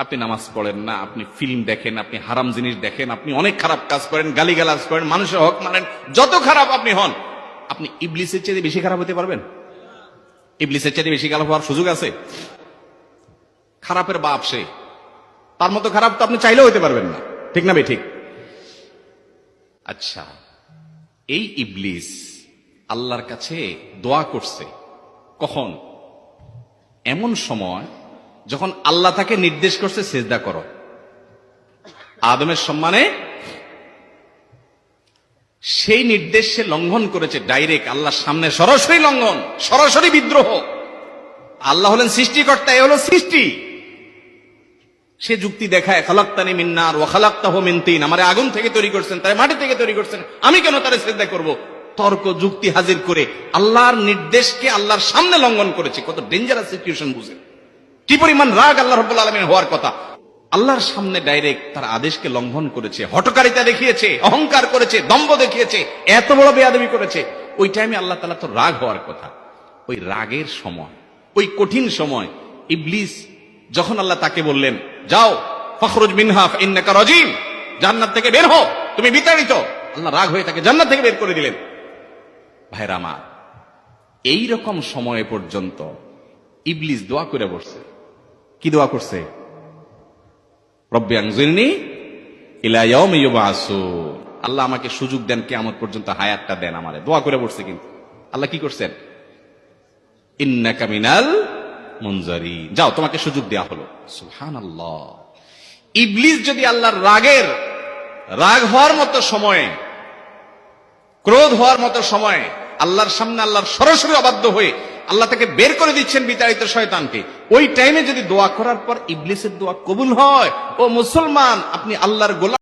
আপনি নামাজ পড়েন না, আপনি ফিল্ম দেখেন, আপনি হারাম জিনিস দেখেন, আপনি অনেক খারাপ কাজ করেন, গালিগালাজ করেন, মানুষের হক মানেন, যত খারাপ আপনি হন, আপনি ইবলিসের চেয়ে বেশি খারাপ হতে পারবেন? ইবলিসের চেয়ে বেশি খারাপ হওয়ার সুযোগ আছে? খারাপের বাপ সে, তার মতো খারাপ তো আপনি চাইলেও হতে পারবেন না, ঠিক না ভাই? ঠিক। আচ্ছা, এই ইবলিস আল্লাহর কাছে দোয়া করছে কখন? এমন সময় যখন আল্লাহ তাকে নির্দেশ করছে সিজদা করো। আদমের সম্মানে সেই নির্দেশ সে লঙ্ঘন করেছে, ডাইরেক্ট আল্লাহর সামনে সরাসরি লঙ্ঘন, সরাসরি বিদ্রোহ। আল্লাহ হলেন সৃষ্টিকর্তা, এ হলো সৃষ্টি। সে যুক্তি দেখায়, খালাক্তানি মিন নার ওয়া খালাক্তাহু মিন তিন, আমারে আগুন থেকে তৈরি করছেন, তাই মাটি থেকে তৈরি করছেন, আমি কেন তারে সিজদা করব? তর্ক যুক্তি হাজির করে আল্লাহর নির্দেশকে আল্লাহর সামনে লঙ্ঘন করেছে। কত ডেঞ্জারাস সিচুয়েশন বুঝেন, কি পরিমাণ রাগ আল্লাহ রাব্বুল আলামিন হওয়ার কথা। আল্লাহর সামনে ডাইরেক্ট তার আদেশকে লঙ্ঘন করেছে, হঠকারিতা দেখিয়েছে, অহংকার করেছে, দম্ভ দেখিয়েছে, এত বড় বেয়াদবি করেছে। ওই টাইমে আল্লাহ তাআলা তো রাগ হওয়ার কথা। ওই রাগের সময়, ওই কঠিন সময় ইবলিস যখন আল্লাহ তাকে বললেন, যাও ফখরুজ মিনহা ফাইন্নাকা রাজিম, জান্নাত থেকে বের হও, তুমি বিতাড়িত, আল্লাহ রাগ হয়ে তাকে জান্নাত থেকে বের করে দিলেন। ভাইরা আমার, এই রকম সময় পর্যন্ত ইবলিস দোয়া করে বসছে। কি দোয়া করছে? রব্বি আনজিরনি ইলা ইয়াউমি ইউবআসুন, আল্লাহ আমাকে সুযোগ দেন, কিয়ামত পর্যন্ত হায়াতটা দেন আমারে, দোয়া করে বসছে। কিন্তু আল্লাহ কি করছেন? ইন্নাকা মিনাল মুনজারিন, যাও তোমাকে সুযোগ দেয়া হলো। সুবহানাল্লাহ। ইবলিস যদি আল্লাহর রাগ হওয়ার মতো সময়ে, ক্রোধ হওয়ার মতো সময়ে আল্লাহর সামনে আল্লাহর সরাসরি অবাধ্য হয়ে আল্লাহ তাকে বের করে দিচ্ছেন বিতাড়িত শয়তানকে, ওই টাইমে যদি দোয়া করার পর ইবলিসের দোয়া কবুল হয়, ও মুসলমান, আপনি আল্লাহর গোলাম।